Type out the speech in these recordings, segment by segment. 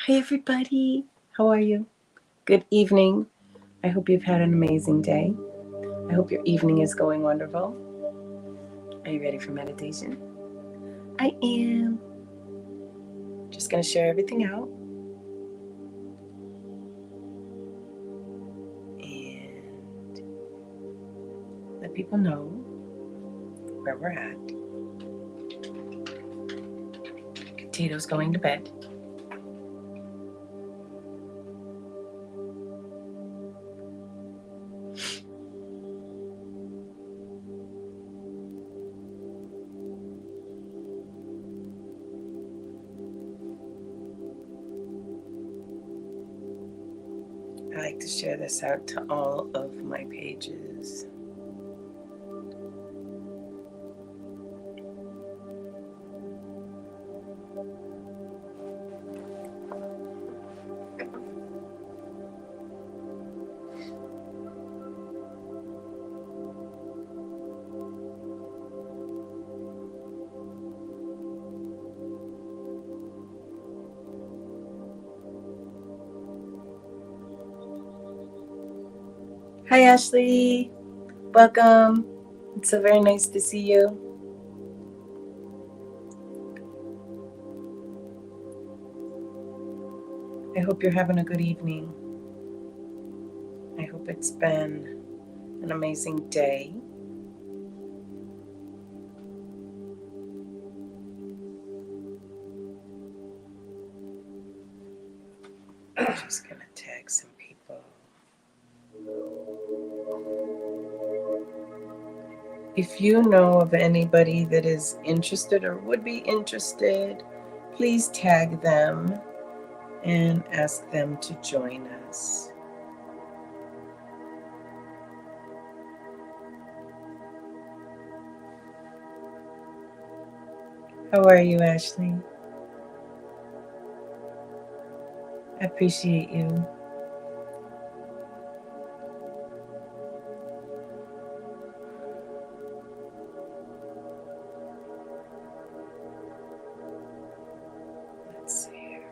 Hi everybody, how are you? Good evening. I hope you've had an amazing day. I hope your evening is going wonderful. Are you ready for meditation? I am. Just going to share everything out and let people know where we're at. Tito's going to bed. I like to share this out to all of my pages. Hi Ashley, welcome. It's so very nice to see you. I hope you're having a good evening. I hope it's been an amazing day. I'm just going to tag some people. If you know of anybody that is interested or would be interested, please tag them and ask them to join us. How are you, Ashley? I appreciate you. Let's see here.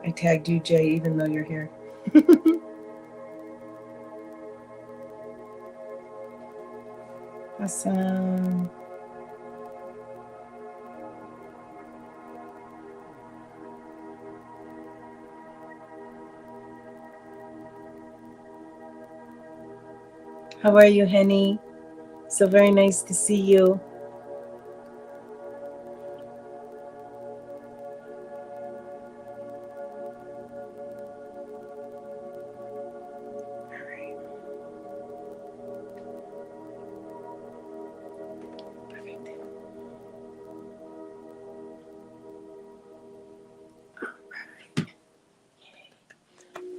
I tagged you, Jay, even though you're here. Awesome. How are you, Henny? So very nice to see you.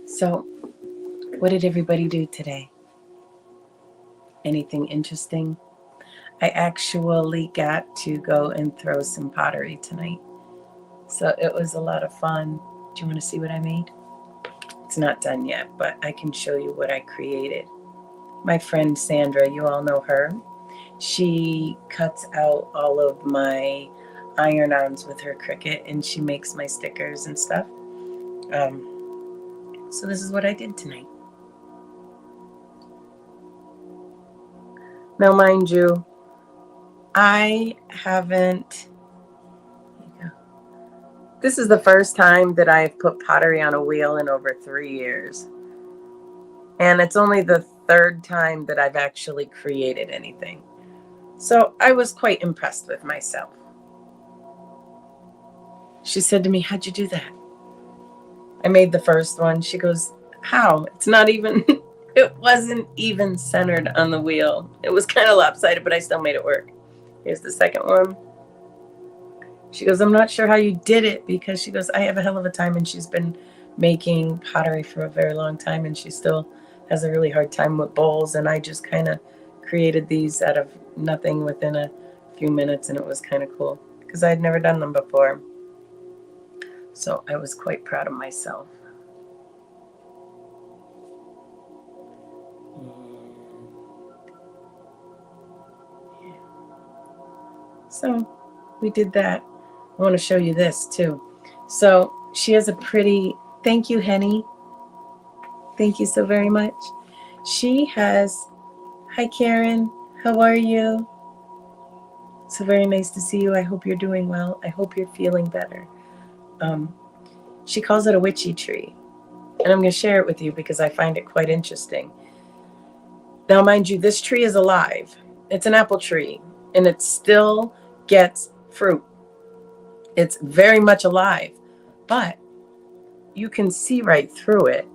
So, what did everybody do today? Anything interesting? I actually got to go and throw some pottery tonight. So it was a lot of fun. Do you want to see what I made? It's not done yet, but I can show you what I created. My friend Sandra, you all know her. She cuts out all of my iron-ons with her Cricut and she makes my stickers and stuff. So this is what I did tonight. Now, mind you, I haven't. This is the first time that I've put pottery on a wheel in over 3 years. And it's only the third time that I've actually created anything. So I was quite impressed with myself. She said to me, "How'd you do that?" I made the first one. She goes, "How? It's not even, it wasn't even centered on the wheel. It was kind of lopsided, but I still made it work." Here's the second one. She goes, "I'm not sure how you did it," because she goes, "I have a hell of a time," and she's been making pottery for a very long time, and she still has a really hard time with bowls, and I just kind of created these out of nothing within a few minutes, and it was kind of cool because I had never done them before. So I was quite proud of myself. So we did that. I want to show you this too. So she has a pretty, thank you, Henny. Thank you so very much. She has, hi, Karen. How are you? So very nice to see you. I hope you're doing well. I hope you're feeling better. She calls it a witchy tree. And I'm going to share it with you because I find it quite interesting. Now, mind you, this tree is alive. It's an apple tree, and it still gets fruit. It's very much alive, but you can see right through it.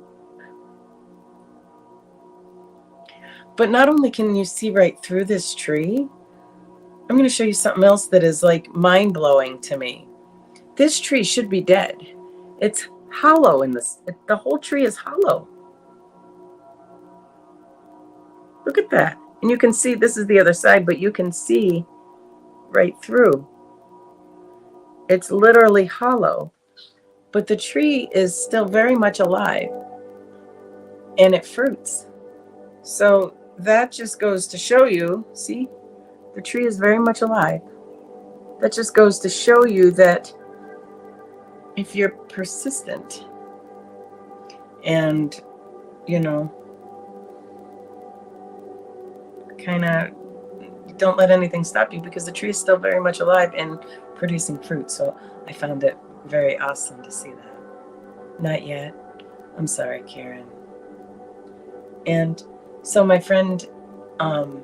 But not only can you see right through this tree, I'm going to show you something else that is like mind-blowing to me. This tree should be dead. It's hollow in this. The whole tree is hollow. Look at that. And you can see, this is the other side, but you can see right through. It's literally hollow, but the tree is still very much alive and it fruits. So that just goes to show you, see, the tree is very much alive. That just goes to show you that if you're persistent and, you know, kind of don't let anything stop you, because the tree is still very much alive and producing fruit. So I found it very awesome to see that. Not yet. I'm sorry, Karen. And so my friend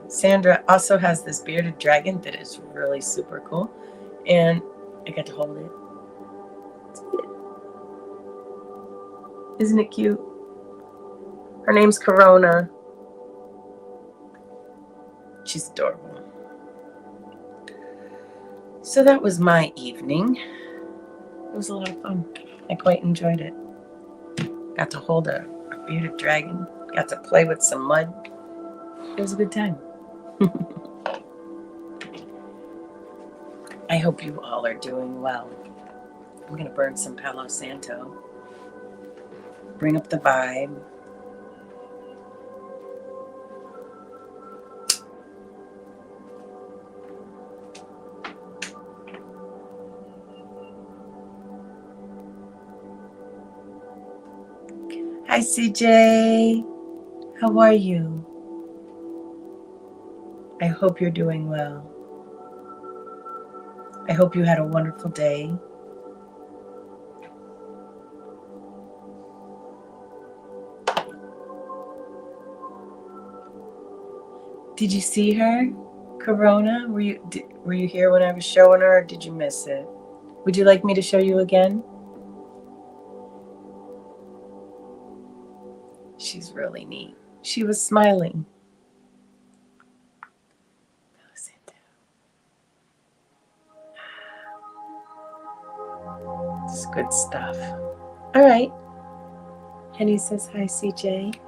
Sandra also has this bearded dragon that is really super cool. And I got to hold it. Isn't it cute? Her name's Corona. She's adorable. So that was my evening. It was a lot of fun. I quite enjoyed it. Got to hold a bearded dragon. Got to play with some mud. It was a good time. I hope you all are doing well. I'm going to burn some Palo Santo. Bring up the vibe. Hi, CJ. How are you? I hope you're doing well. I hope you had a wonderful day. Did you see her, Corona? Were you here when I was showing her, or did you miss it? Would you like me to show you again? She's really neat. She was smiling. It's good stuff. All right. Henny says hi, CJ.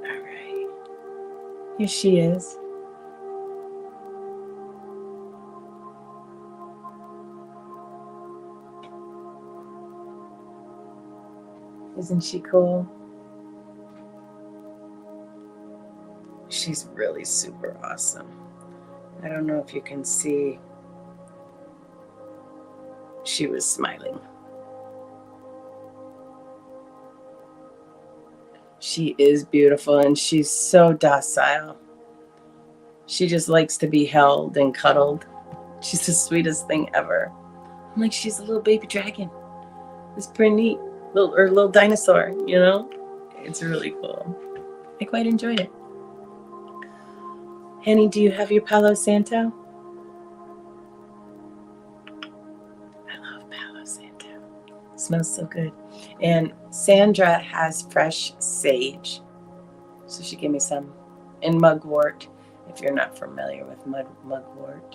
All right. Here she is. Isn't she cool? She's really super awesome. I don't know if you can see. She was smiling. She is beautiful and she's so docile. She just likes to be held and cuddled. She's the sweetest thing ever. I'm like, she's a little baby dragon. It's pretty neat. Little dinosaur, you know? It's really cool. I quite enjoyed it. Henny, do you have your Palo Santo? I love Palo Santo. It smells so good. And Sandra has fresh sage. So she gave me some. And mugwort, if you're not familiar with mugwort.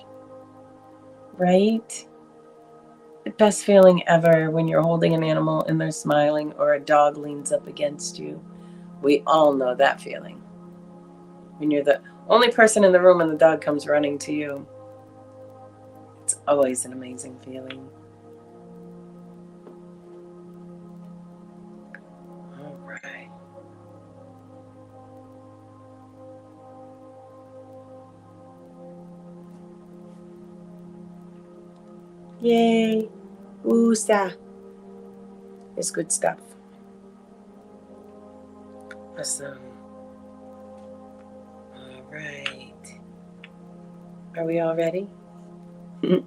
Right? The best feeling ever when you're holding an animal and they're smiling, or a dog leans up against you. We all know that feeling. When you're the only person in the room and the dog comes running to you. It's always an amazing feeling. All right. Yay. Usa. It's good stuff. Awesome. All right. Are we all ready? All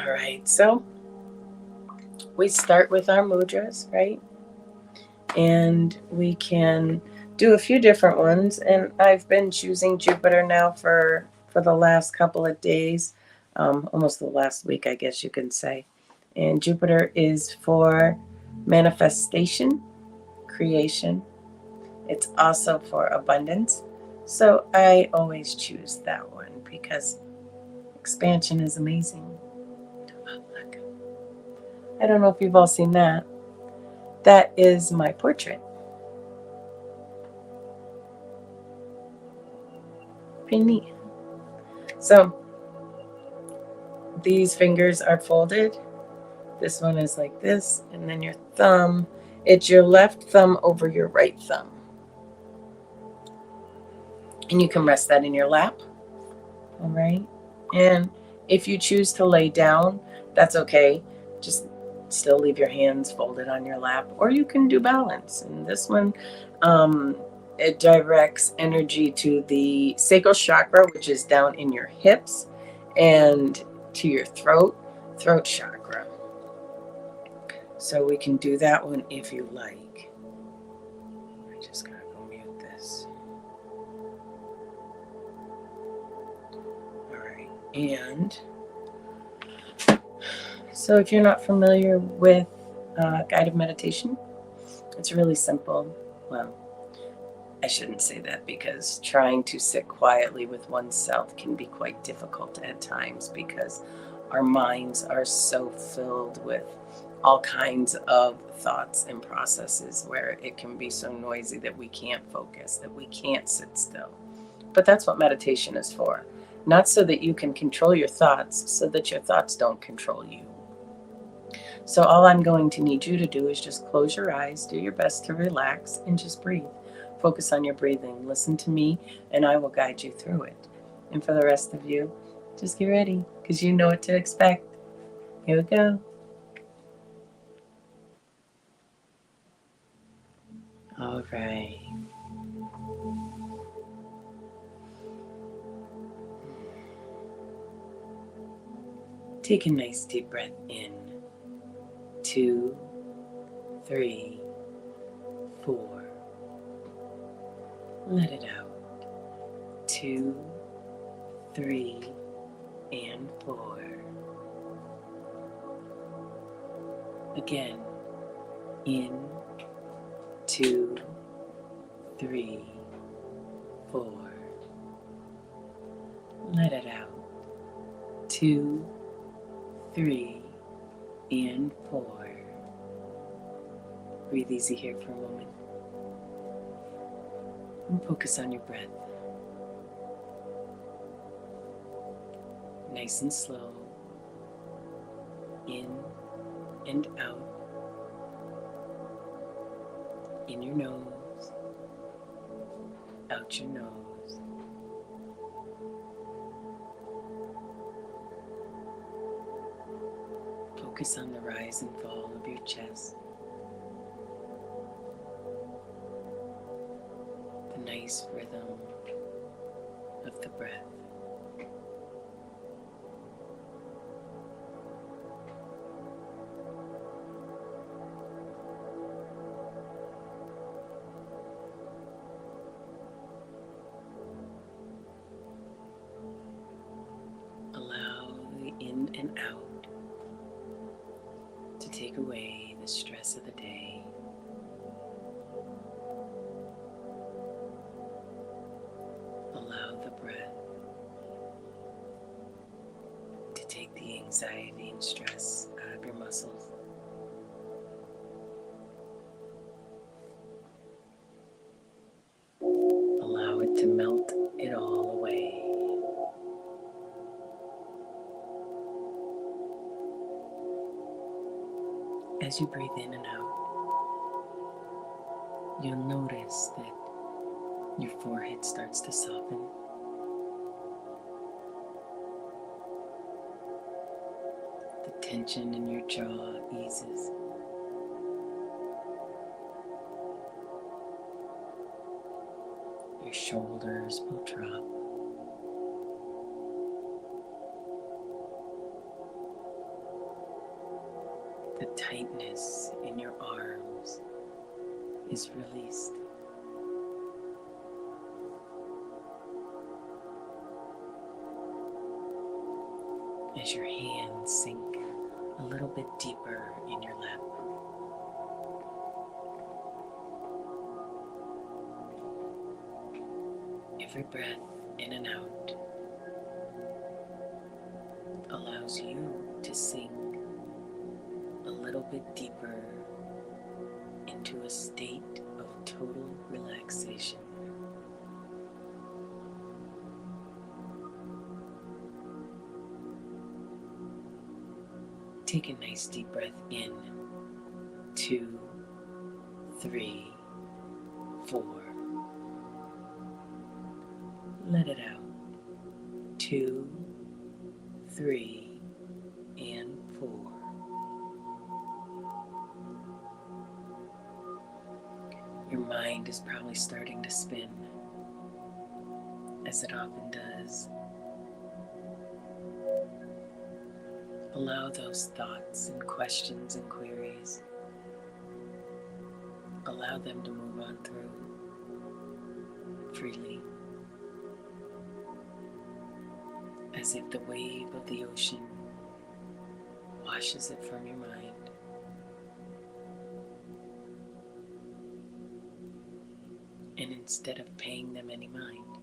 right. So we start with our mudras, right? And we can do a few different ones. And I've been choosing Jupiter now for the last couple of days, almost the last week, I guess you can say. And Jupiter is for manifestation, creation. It's also for abundance. So I always choose that one because expansion is amazing. Oh, look. I don't know if you've all seen that. That is my portrait. Pretty neat. So these fingers are folded. This one is like this, and then your thumb, it's your left thumb over your right thumb. And you can rest that in your lap. All right. And if you choose to lay down, that's okay. Just still leave your hands folded on your lap, or you can do balance. And this one, it directs energy to the sacral chakra, which is down in your hips, and to your throat chakra. So we can do that one if you like. I just gotta go mute this. All right. And so if you're not familiar with guided meditation, it's really simple. Well, I shouldn't say that because trying to sit quietly with oneself can be quite difficult at times because our minds are so filled with all kinds of thoughts and processes where it can be so noisy that we can't focus, that we can't sit still. But that's what meditation is for. Not so that you can control your thoughts, so that your thoughts don't control you. So all I'm going to need you to do is just close your eyes, do your best to relax, and just breathe. Focus on your breathing. Listen to me, and I will guide you through it. And for the rest of you, just get ready, because you know what to expect. Here we go. All right. Take a nice deep breath in. 2, 3, 4. Let it out. 2, 3, and 4. Again. In. 2, 3, 4. Let it out. 2, 3, and 4. Breathe easy here for a moment. And focus on your breath. Nice and slow. In and out. In your nose. Out your nose. Focus on the rise and fall of your chest. The nice rhythm of the breath. Allow the in and out to take away the stress of the day. Allow the breath to take the anxiety and stress out of your muscles. Allow it to melt it all away. As you breathe in and out, you'll notice that your forehead starts to soften. tension in your jaw eases. Your shoulders will drop. The tightness in your arms is released. As your hands sink a little bit deeper in your lap. Every breath in and out allows you to sink a little bit deeper into a state of total relaxation. Take a nice deep breath in. 2, 3, 4. Let it out. 2, 3, and 4. Your mind is probably starting to spin, as it often does. Allow those thoughts and questions and queries. Allow them to move on through freely, as if the wave of the ocean washes it from your mind. And instead of paying them any mind,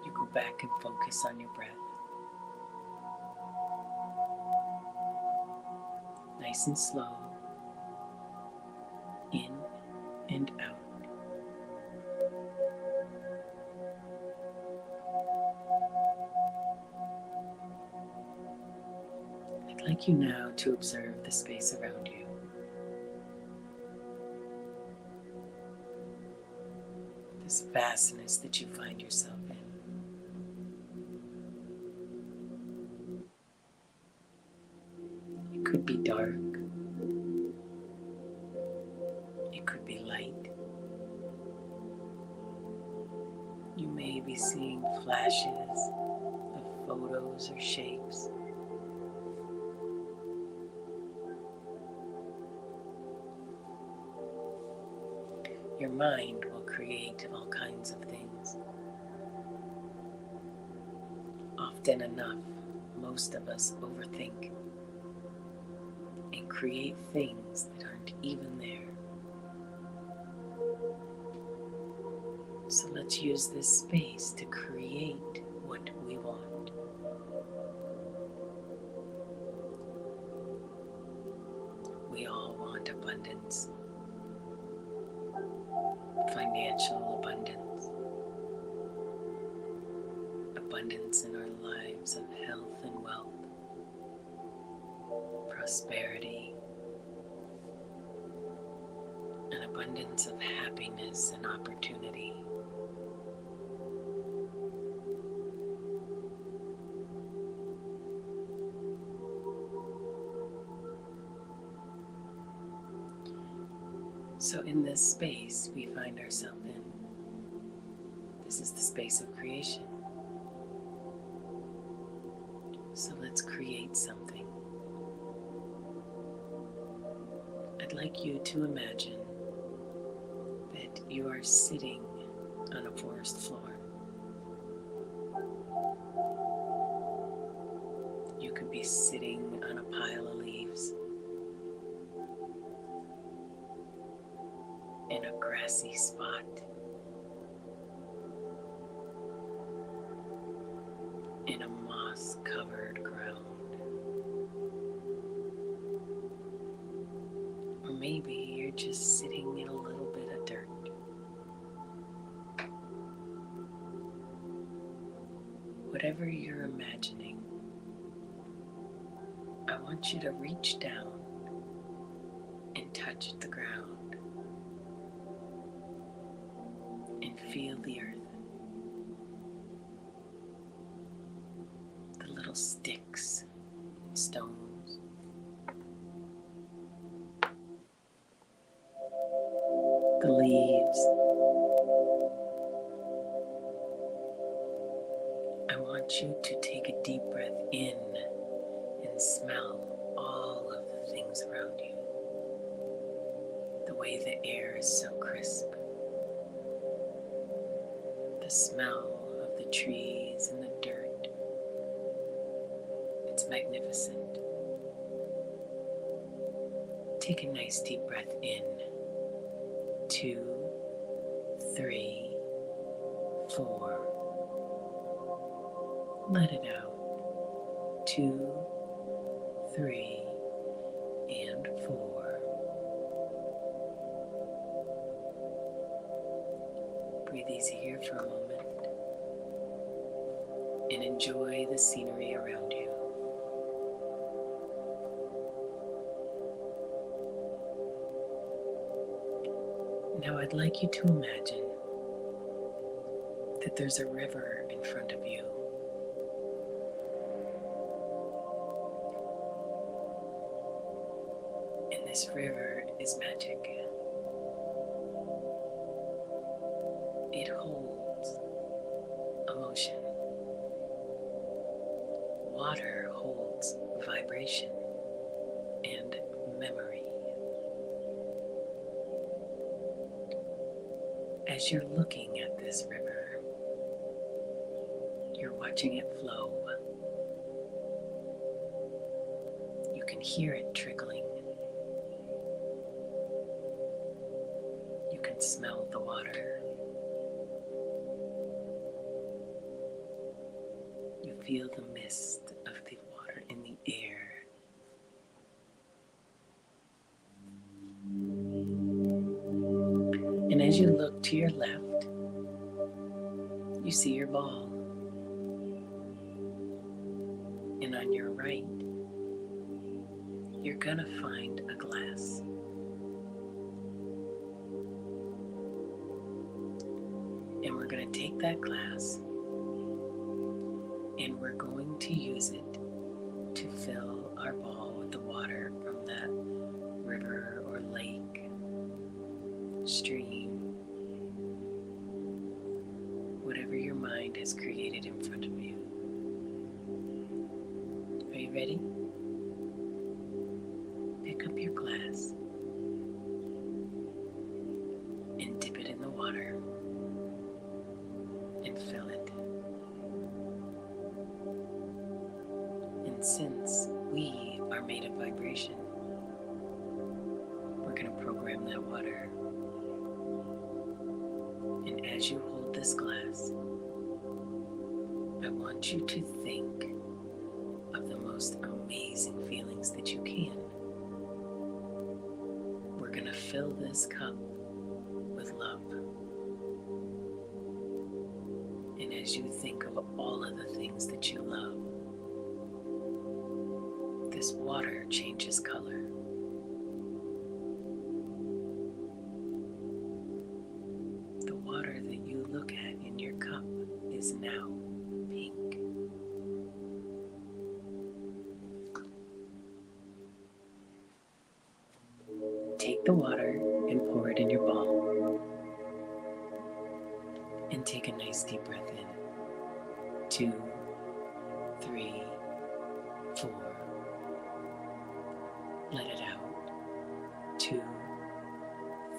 you go back and focus on your breath. Nice and slow, in and out. I'd like you now to observe the space around you. This vastness that you find yourself in. It could be dark. It could be light. You may be seeing flashes of photos or shapes. Your mind will create all kinds of things. Often enough, most of us overthink and create things that aren't even there. So let's use this space to create what we want. We all want abundance, financial abundance, abundance in our lives of health and wealth, prosperity, an abundance of happiness and opportunity. So in this space we find ourselves in, this is the space of creation. So let's create something. I'd like you to imagine that you are sitting on a forest floor. You could be sitting on a pile of leaves in a grassy spot, in a moss-covered ground. Or maybe you're just sitting in a little bit of dirt. Whatever you're imagining, I want you to reach down and touch the ground and feel the earth. The little sticks stones, the leaves. I want you to take a deep breath in and smell all of the things around you. The way the air is so crisp. The smell of the trees and the dirt. It's magnificent. Take a nice deep breath in. 2, 3, 4. Let it out. 2, 3, and 4. Breathe easy here for a moment and enjoy the scenery around you. Now I'd like you to imagine that there's a river in front of you. And this river is magic. It holds emotion. Water holds vibration and memory. As you're looking at this river, you're watching it flow. You can hear it trickling. You can smell the water. You feel the mist of the water in the air. And as you look to your left, you see your ball. And on your right, you're gonna find a glass. And we're gonna take that glass and we're going to use it to fill our ball with the water from that river or lake, stream, whatever your mind has created in front of you. Are you ready? Pick up your glass and dip it in the water and fill it. And since we are made of vibration, we're going to program that water. And as you hold this glass, I want you to think of the most amazing feelings that you can. We're going to fill this cup with love. And as you think of all of the things that you love, this water changes color. The water that you look at in your cup is now pink. Take the water and pour it in your ball. And take a nice deep breath in. 2, 3, 4. Let it out. 2,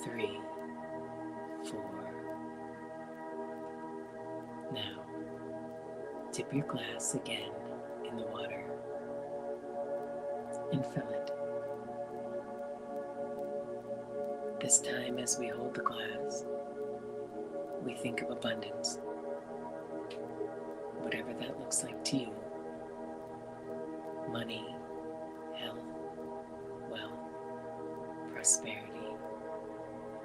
3, 4. Now, dip your glass again in the water and fill it. This time, as we hold the glass, we think of abundance, whatever that looks like to you. Money, health, wealth, prosperity,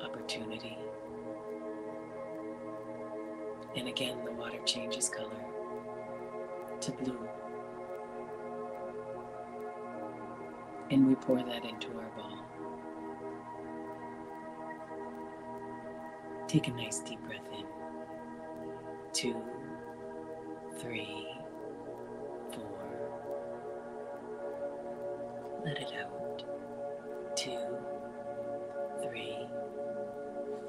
opportunity. And again, the water changes color to blue. And we pour that into our ball. Take a nice deep breath in. 2, 3, 4. Let it out. 2, 3,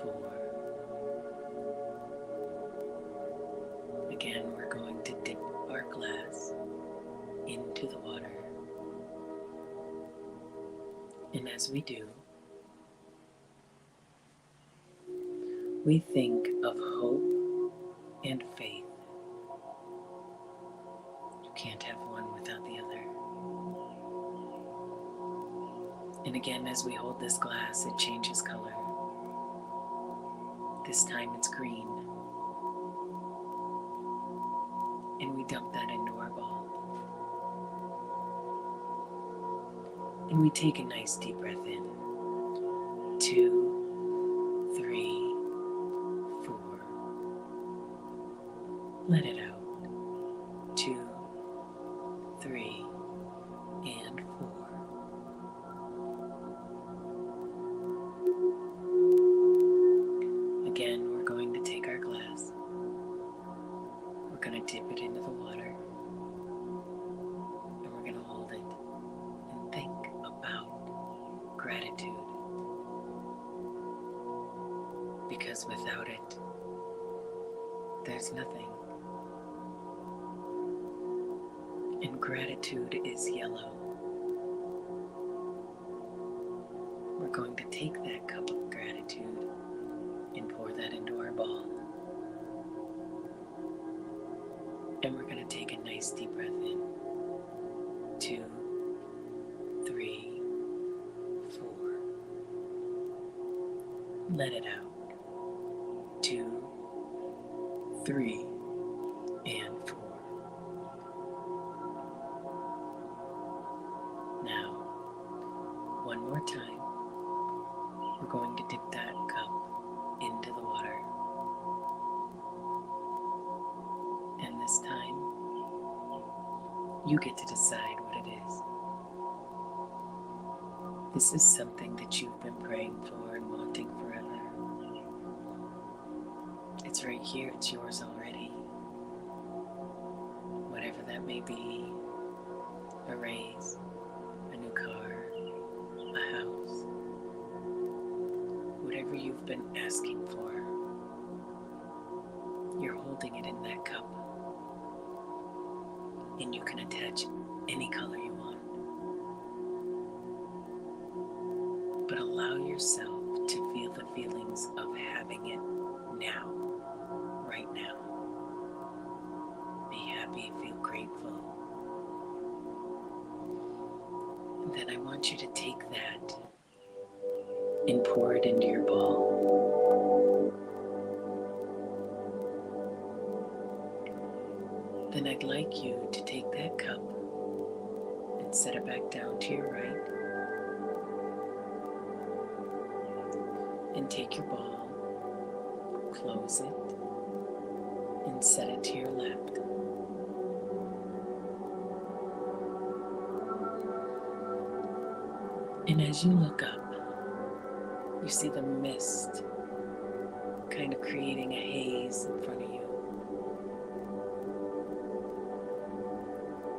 4. Again, we're going to dip our glass into the water. And as we do, we think of hope and faith. You can't have one without the other. And again, as we hold this glass, it changes color. This time it's green. And we dump that into our ball. And we take a nice deep breath in. 2, 3, 4. Let it out. 2, 3, and 4. Again, we're going to take our glass. We're going to dip it into the water. And we're going to hold it and think about gratitude. Because without it, there's nothing. And gratitude is yellow. We're going to take that cup of gratitude and pour that into our ball. And we're going to take a nice deep breath in. 2, 3, 4. Let it out. 2, 3, and 4. Now, one more time, we're going to dip that cup into the water. And this time, you get to decide what it is. This is something that you've been praying for and wanting forever. It's right here, it's yours already. Whatever that may be, a raise, a new car, a house, whatever you've been asking for, you're holding it in that cup. And you can attach any color you want. But allow yourself to feel the feelings of having it now, right now. Be happy, feel grateful. And then I want you to take that and pour it into your ball. Then I'd like you to take that cup and set it back down to your right. And take your ball, close it, and set it to your left. And as you look up, you see the mist kind of creating a haze in front of you.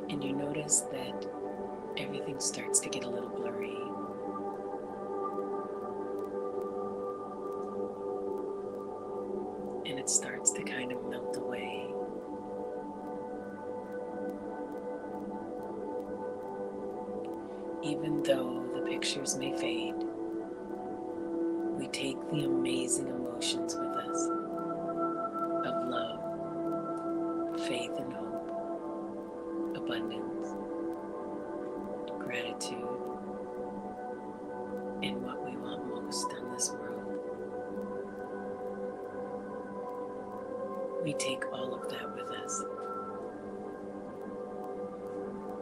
And you notice that everything starts to get a little blurry. And it starts to kind of melt away. Even though the pictures may fade, we take the amazing emotions with us of love, faith and hope, abundance, gratitude, and what we want most on this world. We take all of that with us.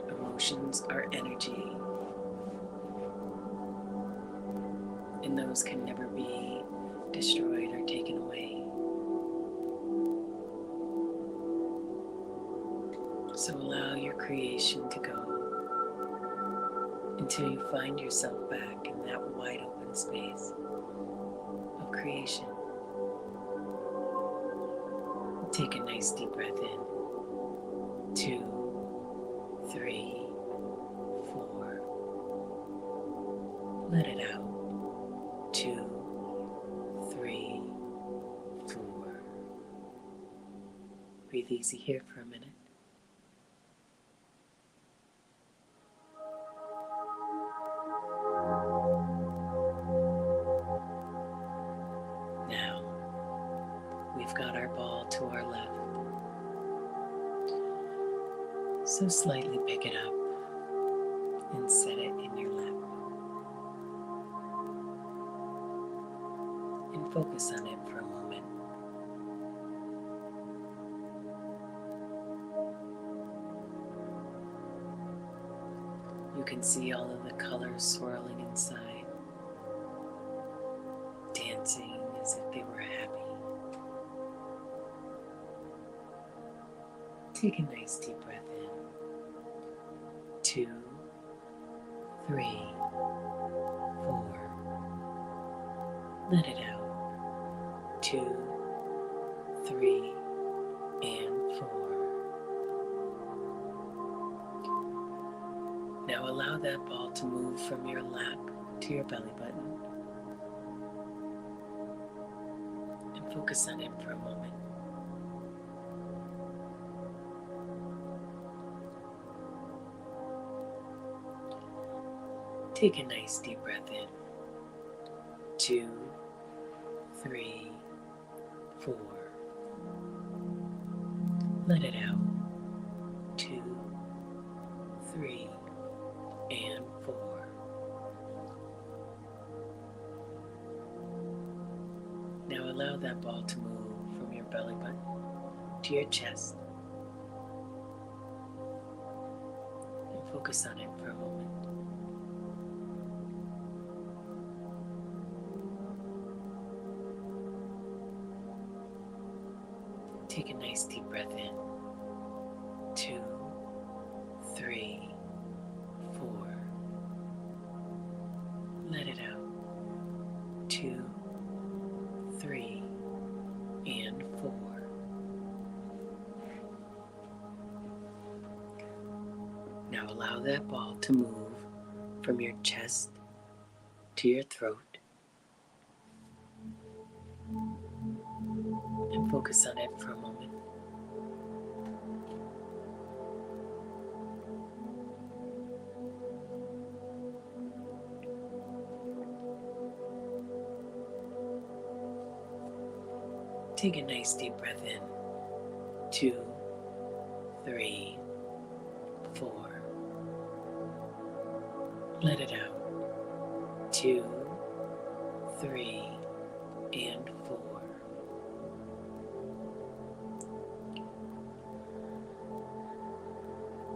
Emotions are energy, and those can never be destroyed or taken away. So allow your creation to go until you find yourself back in that wide open space of creation. Take a nice deep breath in. 2, 3, 4. Let it out. 2, 3, 4. Breathe easy here for a minute. Now, we've got our ball to our left. So slightly pick it up and set it in your lap. And focus on it for a moment. You can see all of the colors swirling inside, dancing as if they were happy. Take a nice deep breath in. 2, 3, 4. Let it out. 2, 3, and 4. Now allow that ball to move from your lap to your belly button. And focus on it for a moment. Take a nice deep breath in. 2, 3, 4. Let it out. 2, 3, and 4. Now allow that ball to move from your belly button to your chest. And focus on it for a moment. Take a nice deep breath in. 2, 3, 4. Let it out. 2, 3, and 4. Now allow that ball to move from your chest to your throat. And focus on it for a moment. Take a nice deep breath in. 2, 3, 4. Let it out. 2, 3, and 4.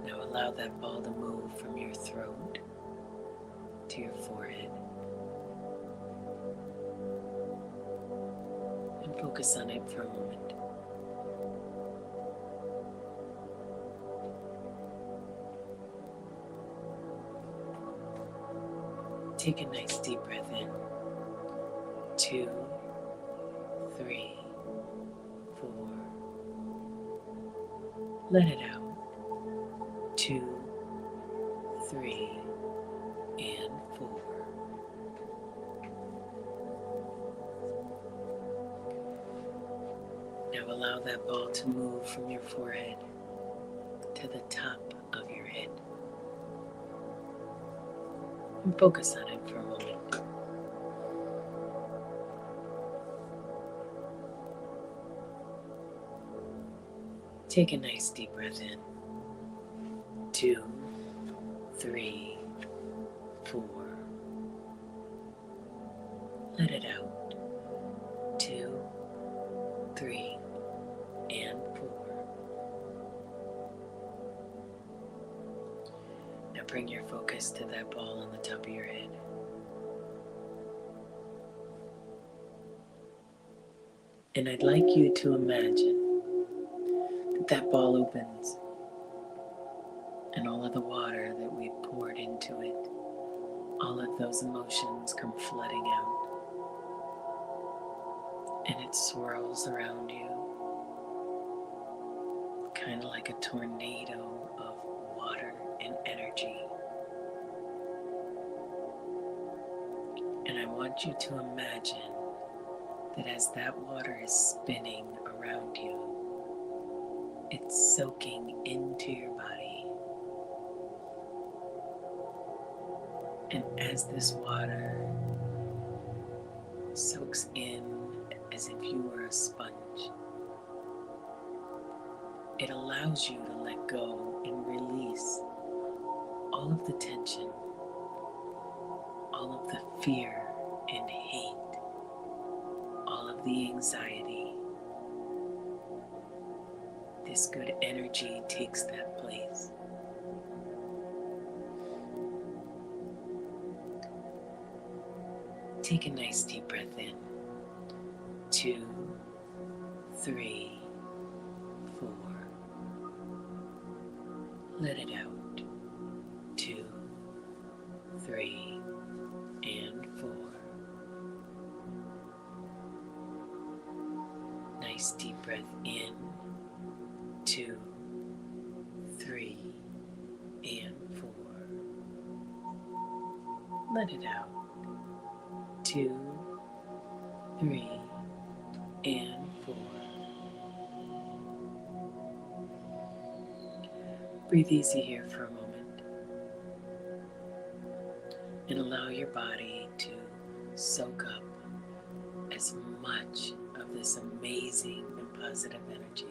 Now allow that ball to move from your throat to your forehead. And focus on it for a moment. Take a nice deep breath in. 2, 3, 4. Let it out. 2, 3, and 4. Now allow that ball to move from your forehead to the top of your head. And focus on it for a moment. Take a nice deep breath in. 2, 3, 4. Let it out. 2, 3, and 4. Now bring your focus to that ball on the top of your head. And I'd like you to imagine that ball opens and all of the water that we poured into it, all of those emotions come flooding out, and it swirls around you, kind of like a tornado of water and energy. want you to imagine that as that water is spinning around you, it's soaking into your body. And as this water soaks in as if you were a sponge, it allows you to let go and release all of the tension, all of the fear and hate, all of the anxiety. This good energy takes that place. Take a nice deep breath in. 2, 3, 4. Let it out. 2, 3, and 4. Nice deep breath in. 2, 3, and 4. Let it out. 2, 3, and 4. Breathe easy here for a moment and allow your body to soak up as much of this amazing and positive energy,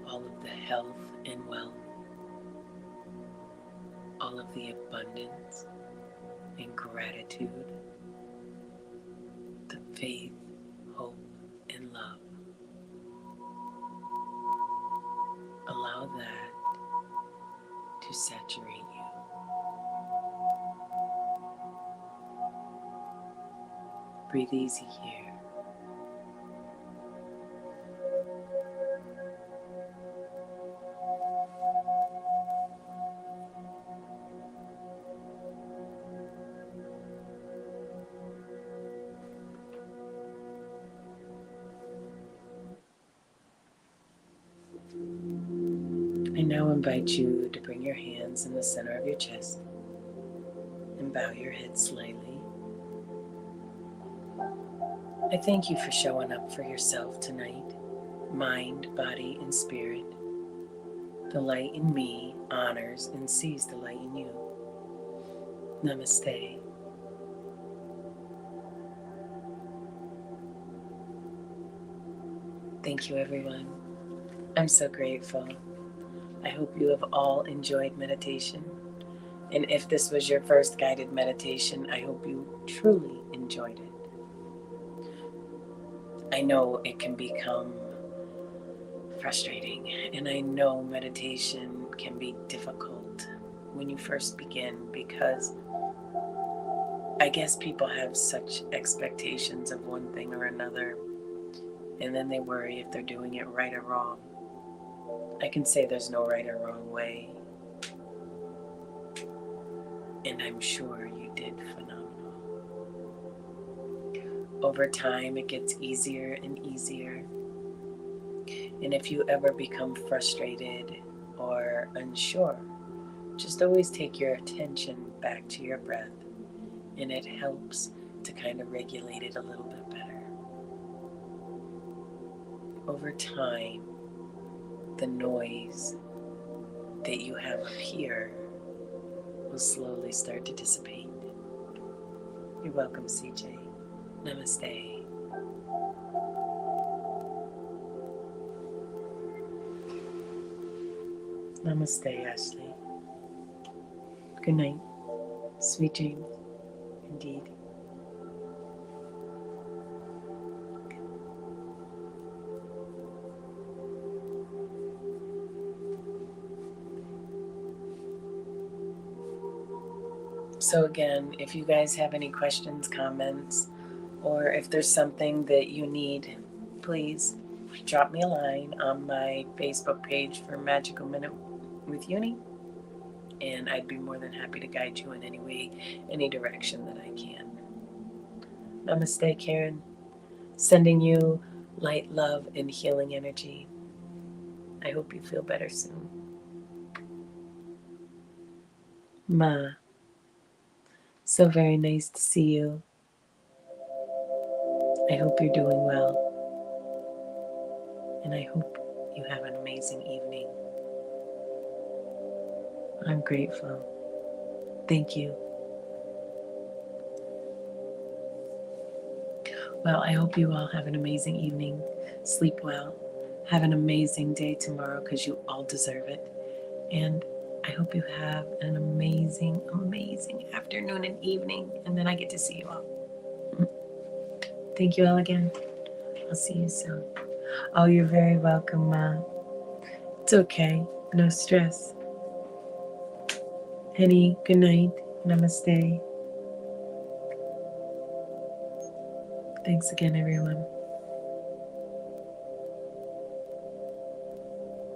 all of the health and wealth, all of the abundance and gratitude, the faith, hope, and love. Allow that to saturate you. Breathe easy here. I now invite you to bring your hands in the center of your chest and bow your head slightly. I thank you for showing up for yourself tonight, mind, body, and spirit. The light in me honors and sees the light in you. Namaste. Thank you, everyone. I'm so grateful. I hope you have all enjoyed meditation. And if this was your first guided meditation, I hope you truly enjoyed it. I know it can become frustrating, and I know meditation can be difficult when you first begin because I guess people have such expectations of one thing or another, and then they worry if they're doing it right or wrong. I can say there's no right or wrong way, and I'm sure you did phenomenal. Over time, it gets easier and easier, and if you ever become frustrated or unsure, just always take your attention back to your breath, and it helps to kind of regulate it a little bit better. Over time, the noise that you have up here will slowly start to dissipate. You're welcome, CJ. Namaste. Namaste, Ashley. Good night. Sweet dreams, indeed. So again, if you guys have any questions, comments, or if there's something that you need, please drop me a line on my Facebook page for Magical Minute with UNI, and I'd be more than happy to guide you in any way, any direction that I can. Namaste, Karen. Sending you light, love, and healing energy. I hope you feel better soon. Ma. So very nice to see you. I hope you're doing well, and I hope you have an amazing evening. I'm grateful. Thank you. Well, I hope you all have an amazing evening. Sleep well. Have an amazing day tomorrow because you all deserve it. And I hope you have an amazing, amazing afternoon and evening. And then I get to see you all. Thank you all again. I'll see you soon. Oh, you're very welcome, Ma. It's okay. No stress. Henny, good night. Namaste. Thanks again, everyone.